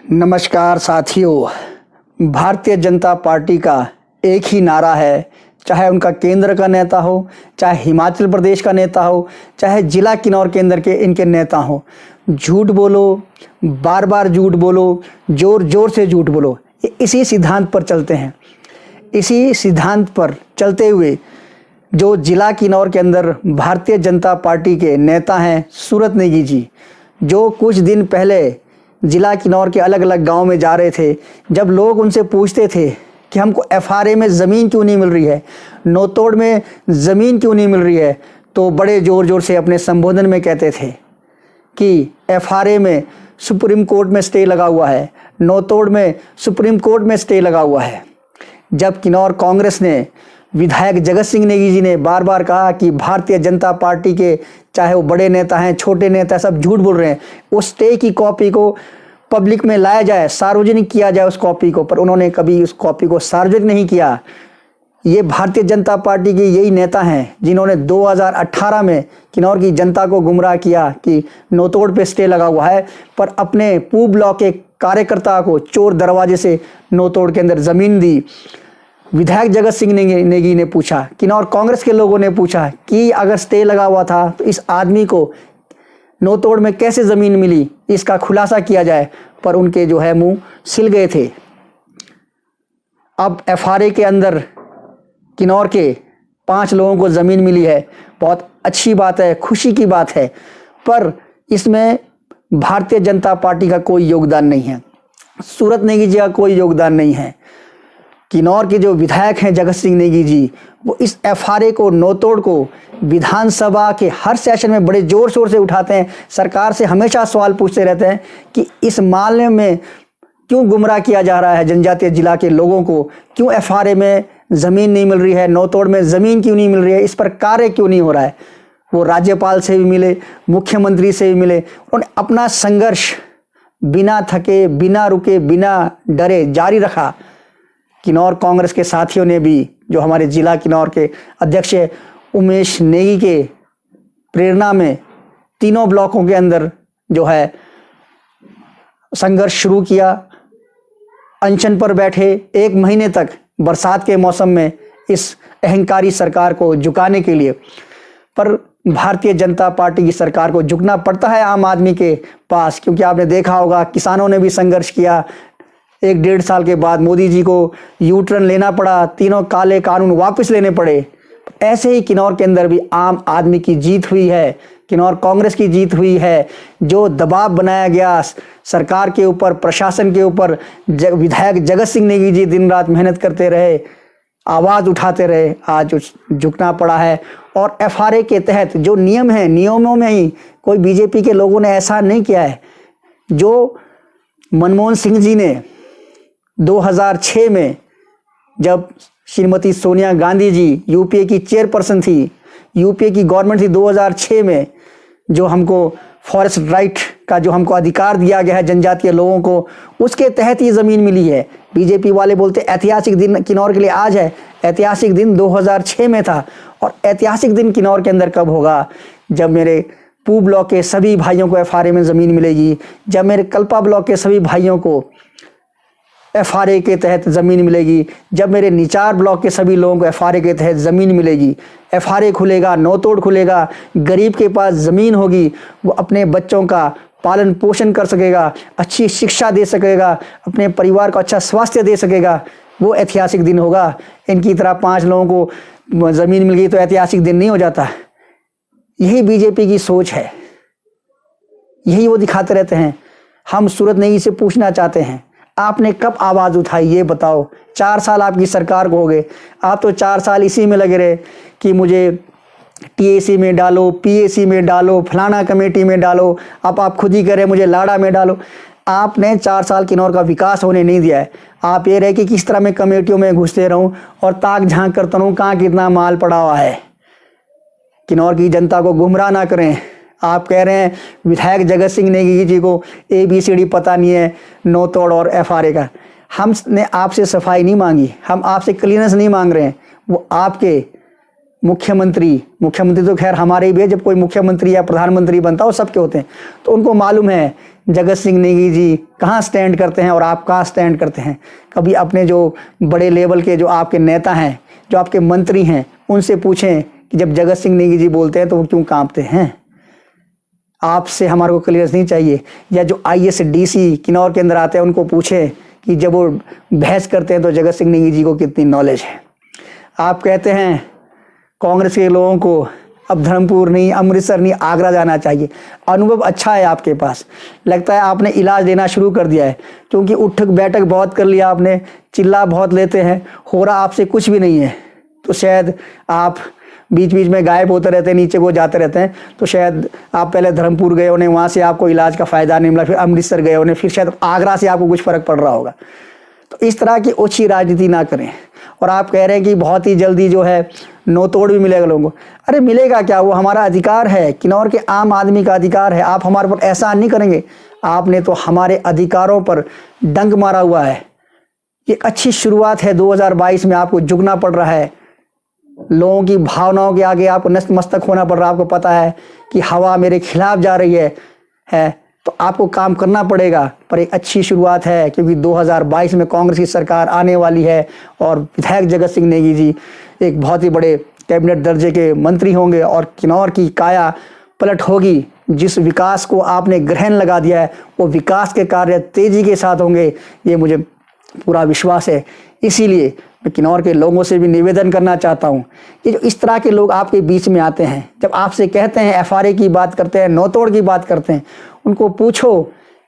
नमस्कार साथियों। भारतीय जनता पार्टी का एक ही नारा है, चाहे उनका केंद्र का नेता हो, चाहे हिमाचल प्रदेश का नेता हो, चाहे जिला किन्नौर केंद्र के इनके नेता हो, झूठ बोलो, बार बार झूठ बोलो, जोर जोर से झूठ बोलो। ये इसी सिद्धांत पर चलते हैं। इसी सिद्धांत पर चलते हुए जो जिला किन्नौर के अंदर भारतीय जनता पार्टी के नेता हैं सूरत नेगी जी, जो कुछ दिन पहले जिला किन्नौर के अलग अलग गांव में जा रहे थे, जब लोग उनसे पूछते थे कि हमको एफआरए में ज़मीन क्यों नहीं मिल रही है, नौतोड़ में ज़मीन क्यों नहीं मिल रही है, तो बड़े ज़ोर ज़ोर से अपने संबोधन में कहते थे कि एफआरए में सुप्रीम कोर्ट में स्टे लगा हुआ है, नौतोड़ में सुप्रीम कोर्ट में स्टे लगा हुआ है। जब किन्नौर कांग्रेस ने विधायक जगत सिंह नेगी जी ने बार बार कहा कि भारतीय जनता पार्टी के चाहे वो बड़े नेता हैं, छोटे नेता, सब झूठ बोल रहे हैं, उस स्टे की कॉपी को पब्लिक में लाया जाए, सार्वजनिक किया जाए उस कॉपी को, पर उन्होंने कभी उस कॉपी को सार्वजनिक नहीं किया। ये भारतीय जनता पार्टी के यही नेता हैं जिन्होंने 2018 में किन्नौर की जनता को गुमराह किया कि नौतोड़ पे स्टे लगा हुआ है, पर अपने पूर्व ब्लॉक के कार्यकर्ता को चोर दरवाजे से नौतोड़ के अंदर ज़मीन दी। विधायक जगत सिंह नेगी ने पूछा, किन्नौर कांग्रेस के लोगों ने पूछा कि अगर स्टे लगा हुआ था तो इस आदमी को नौतोड़ में कैसे ज़मीन मिली, इसका खुलासा किया जाए, पर उनके जो है मुंह सिल गए थे। अब एफआरए के अंदर किन्नौर के 5 लोगों को ज़मीन मिली है, बहुत अच्छी बात है, खुशी की बात है, पर इसमें भारतीय जनता पार्टी का कोई योगदान नहीं है, सूरत नेगी जी का कोई योगदान नहीं है। किन्नौर के जो विधायक हैं जगत सिंह नेगी जी, वो इस एफआरए को, नौतोड़ को विधानसभा के हर सेशन में बड़े ज़ोर शोर से उठाते हैं। सरकार से हमेशा सवाल पूछते रहते हैं कि इस मामले में क्यों गुमराह किया जा रहा है जनजातीय जिला के लोगों को, क्यों एफआरए में ज़मीन नहीं मिल रही है, नौतोड़ में ज़मीन क्यों नहीं मिल रही है, इस पर कार्य क्यों नहीं हो रहा है। वो राज्यपाल से भी मिले, मुख्यमंत्री से भी मिले, उन्होंने अपना संघर्ष बिना थके, बिना रुके, बिना डरे जारी रखा। किन्नौर कांग्रेस के साथियों ने भी, जो हमारे जिला किन्नौर के अध्यक्ष उमेश नेगी के प्रेरणा में, तीनों ब्लॉकों के अंदर जो है संघर्ष शुरू किया। अनशन पर बैठे 1 महीने तक बरसात के मौसम में इस अहंकारी सरकार को झुकाने के लिए, पर भारतीय जनता पार्टी की सरकार को झुकना पड़ता है आम आदमी के पास, क्योंकि आपने देखा होगा किसानों ने भी संघर्ष किया। 1-1.5 साल के बाद मोदी जी को यू टर्न लेना पड़ा, तीनों काले कानून वापस लेने पड़े। ऐसे ही किन्नौर के अंदर भी आम आदमी की जीत हुई है, किन्नौर कांग्रेस की जीत हुई है। जो दबाव बनाया गया सरकार के ऊपर, प्रशासन के ऊपर, विधायक जगत सिंह नेगी जी दिन रात मेहनत करते रहे, आवाज़ उठाते रहे, आज झुकना पड़ा है। और एफआरए के तहत जो नियम है, नियमों में ही कोई बीजेपी के लोगों ने ऐसा नहीं किया है। जो मनमोहन सिंह जी ने 2006 में, जब श्रीमती सोनिया गांधी जी यूपीए की चेयरपर्सन थी, यूपीए की गवर्नमेंट थी 2006 में, जो हमको फॉरेस्ट राइट का जो हमको अधिकार दिया गया है जनजातीय लोगों को, उसके तहत ही ज़मीन मिली है। बीजेपी वाले बोलते ऐतिहासिक दिन किन्नौर के लिए आज है, ऐतिहासिक दिन 2006 में था। और ऐतिहासिक दिन किन्नौर के अंदर कब होगा? जब मेरे पूर्व ब्लॉक के सभी भाइयों को एफआरए में ज़मीन मिलेगी, जब मेरे कल्पा ब्लॉक के सभी भाइयों को एफआरए के तहत ज़मीन मिलेगी, जब मेरे निचार ब्लॉक के सभी लोगों को एफआरए के तहत ज़मीन मिलेगी। एफआरए खुलेगा, नौतोड़ खुलेगा, गरीब के पास ज़मीन होगी, वो अपने बच्चों का पालन पोषण कर सकेगा, अच्छी शिक्षा दे सकेगा, अपने परिवार को अच्छा स्वास्थ्य दे सकेगा। वो ऐतिहासिक दिन होगा। इनकी तरह 5 लोगों को ज़मीन मिल गई तो ऐतिहासिक दिन नहीं हो जाता। यही बीजेपी की सोच है, यही वो दिखाते रहते हैं। हम सूरत नेगी से पूछना चाहते हैं, आपने कब आवाज़ उठाई ये बताओ? 4 साल आपकी सरकार को हो गए, आप तो 4 साल इसी में लगे रहे कि मुझे टीएसी में डालो, पीएसी में डालो, फलाना कमेटी में डालो। अब आप खुद ही कह रहे मुझे लाड़ा में डालो। आपने 4 साल किन्नौर का विकास होने नहीं दिया है। आप ये रहे कि किस तरह मैं कमेटियों में घुसते रहूं और ताक झांक करता रहूं कहाँ कितना माल पड़ा हुआ है। किन्नौर की जनता को गुमराह ना करें। आप कह रहे हैं विधायक जगत सिंह नेगी जी को ABCD पता नहीं है नौतोड़ और एफआरए का। हमने आपसे सफाई नहीं मांगी, हम आपसे क्लीनेस नहीं मांग रहे हैं। वो आपके मुख्यमंत्री तो खैर हमारे ही भी है, जब कोई मुख्यमंत्री या प्रधानमंत्री बनता है सबके होते हैं, तो उनको मालूम है जगत सिंह नेगी जी कहाँ स्टैंड करते हैं और आप कहाँ स्टैंड करते हैं। कभी अपने जो बड़े लेवल के जो आपके नेता हैं, जो आपके मंत्री हैं, उनसे पूछें कि जब जगत सिंह नेगी जी बोलते हैं तो वो क्यों कांपते हैं। आपसे हमारे को क्लियरेंस नहीं चाहिए। या जो IAS DC किन्नौर के अंदर आते हैं उनको पूछें कि जब वो बहस करते हैं तो जगत सिंह नेगी जी को कितनी नॉलेज है। आप कहते हैं कांग्रेस के लोगों को अब धर्मपुर नहीं, अमृतसर नहीं, आगरा जाना चाहिए। अनुभव अच्छा है आपके पास, लगता है आपने इलाज देना शुरू कर दिया है, क्योंकि उठक बैठक बहुत कर लिया आपने, चिल्ला बहुत लेते हैं, हो रहा आपसे कुछ भी नहीं है। तो शायद आप बीच बीच में गायब होते रहते हैं, नीचे को जाते रहते हैं। तो शायद आप पहले धर्मपुर गए होने, वहाँ से आपको इलाज का फ़ायदा नहीं मिला, फिर अमृतसर गए होने, फिर शायद आगरा से आपको कुछ फ़र्क पड़ रहा होगा। तो इस तरह की ओछी राजनीति ना करें। और आप कह रहे हैं कि बहुत ही जल्दी जो है नो तोड़ भी मिलेगा लोगों को। अरे मिलेगा क्या, वो हमारा अधिकार है, किन्नौर के आम आदमी का अधिकार है। आप हमारे पर एहसान नहीं करेंगे। आपने तो हमारे अधिकारों पर डंक मारा हुआ है। ये अच्छी शुरुआत है। 2022 में आपको झुकना पड़ रहा है, लोगों की भावनाओं के आगे आपको नतमस्तक होना पड़ रहा है। आपको पता है कि हवा मेरे खिलाफ जा रही है तो आपको काम करना पड़ेगा। पर एक अच्छी शुरुआत है, क्योंकि 2022 में कांग्रेस की सरकार आने वाली है और विधायक जगत सिंह नेगी जी एक बहुत ही बड़े कैबिनेट दर्जे के मंत्री होंगे और किन्नौर की काया पलट होगी। जिस विकास को आपने ग्रहण लगा दिया है वो विकास के कार्य तेजी के साथ होंगे, ये मुझे पूरा विश्वास है। इसीलिए मैं किन्नौर के लोगों से भी निवेदन करना चाहता हूँ कि जो इस तरह के लोग आपके बीच में आते हैं, जब आपसे कहते हैं FRA की बात करते हैं, नौतोड़ की बात करते हैं, उनको पूछो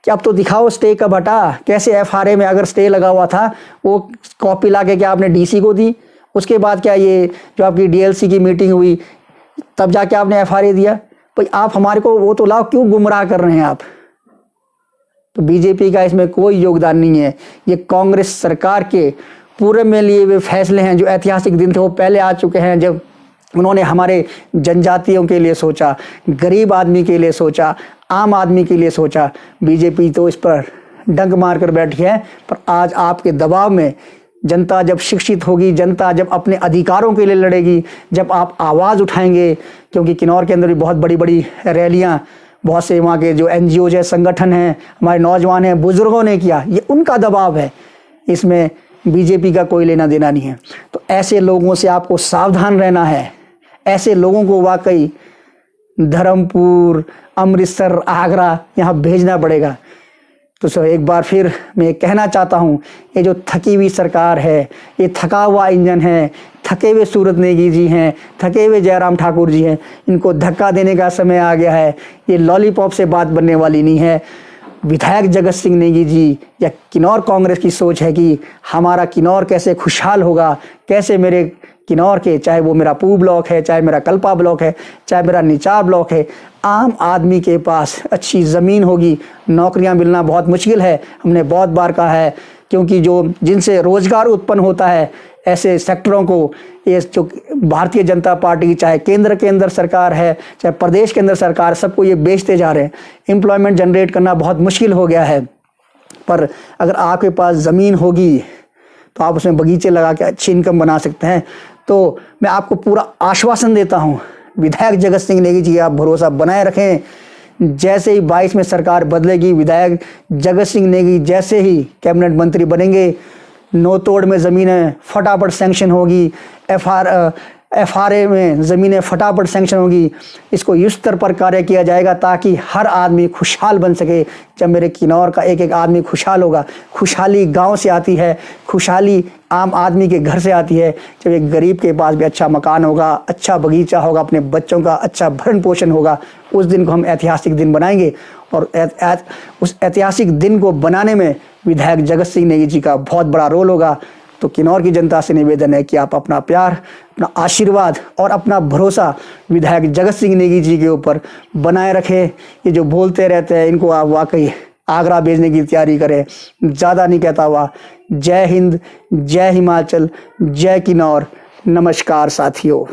कि अब तो दिखाओ स्टे कब हटा। कैसे FRA में अगर स्टे लगा हुआ था वो कॉपी ला के क्या आपने DC को दी? उसके बाद क्या ये जो आपकी DLC की मीटिंग हुई तब जाके आपने FRA दिया? भाई आप हमारे को वो तो लाओ, क्यों गुमराह कर रहे हैं आप? तो BJP का इसमें कोई योगदान नहीं है। ये कांग्रेस सरकार के पूरे में लिए हुए फैसले हैं। जो ऐतिहासिक दिन थे वो पहले आ चुके हैं, जब उन्होंने हमारे जनजातियों के लिए सोचा, गरीब आदमी के लिए सोचा, आम आदमी के लिए सोचा। BJP तो इस पर डंक मार कर बैठी है। पर आज आपके दबाव में जनता जब शिक्षित होगी, जनता जब अपने अधिकारों के लिए लड़ेगी, जब आप आवाज़ उठाएंगे, क्योंकि किन्नौर के अंदर भी बहुत बड़ी बड़ी रैलियाँ बहुत से वहाँ के जो NGOs है, संगठन हैं, हमारे नौजवान हैं, बुजुर्गों ने किया, ये उनका दबाव है। इसमें BJP का कोई लेना देना नहीं है। तो ऐसे लोगों से आपको सावधान रहना है। ऐसे लोगों को वाकई धर्मपुर, अमृतसर, आगरा यहाँ भेजना पड़ेगा। तो सर एक बार फिर मैं कहना चाहता हूँ, ये जो थकी हुई सरकार है, ये थका हुआ इंजन है, थके हुए सूरत नेगी जी हैं, थके हुए जयराम ठाकुर जी हैं, इनको धक्का देने का समय आ गया है। ये लॉलीपॉप से बात बनने वाली नहीं है। विधायक जगत सिंह नेगी जी या किन्नौर कांग्रेस की सोच है कि हमारा किन्नौर कैसे खुशहाल होगा, कैसे मेरे किन्नौर के, चाहे वो मेरा पू ब्लॉक है, चाहे मेरा कल्पा ब्लॉक है, चाहे मेरा निचार ब्लॉक है, आम आदमी के पास अच्छी ज़मीन होगी। नौकरियां मिलना बहुत मुश्किल है, हमने बहुत बार कहा है, क्योंकि जो जिनसे रोज़गार उत्पन्न होता है ऐसे सेक्टरों को ये जो भारतीय जनता पार्टी, चाहे केंद्र के अंदर सरकार है, चाहे प्रदेश के अंदर सरकार, सबको ये बेचते जा रहे हैं। एम्प्लॉयमेंट जनरेट करना बहुत मुश्किल हो गया है। पर अगर आपके पास ज़मीन होगी तो आप उसमें बगीचे लगा के अच्छी इनकम बना सकते हैं। तो मैं आपको पूरा आश्वासन देता हूँ, विधायक जगत सिंह नेगी जी आप भरोसा बनाए रखें। जैसे ही 22 में सरकार बदलेगी, विधायक जगत सिंह नेगी जैसे ही कैबिनेट मंत्री बनेंगे, नो तोड़ में ज़मीनें फटाफट सैंक्शन होगी, FRA में ज़मीनें फटाफट सैंक्शन होगी। इसको युद्ध स्तर पर कार्य किया जाएगा ताकि हर आदमी खुशहाल बन सके। जब मेरे किन्नौर का एक एक आदमी खुशहाल होगा, खुशहाली गांव से आती है, खुशहाली आम आदमी के घर से आती है। जब एक गरीब के पास भी अच्छा मकान होगा, अच्छा बगीचा होगा, अपने बच्चों का अच्छा भरण पोषण होगा, उस दिन को हम ऐतिहासिक दिन बनाएंगे। और उस ऐतिहासिक दिन को बनाने में विधायक जगत सिंह नेगी जी का बहुत बड़ा रोल होगा। तो किन्नौर की जनता से निवेदन है कि आप अपना प्यार, अपना आशीर्वाद और अपना भरोसा विधायक जगत सिंह नेगी जी के ऊपर बनाए रखें। ये जो बोलते रहते हैं, इनको आप वाकई आगरा भेजने की तैयारी करें। ज़्यादा नहीं कहता हुआ, जय हिंद, जय हिमाचल, जय किन्नौर। नमस्कार साथियों।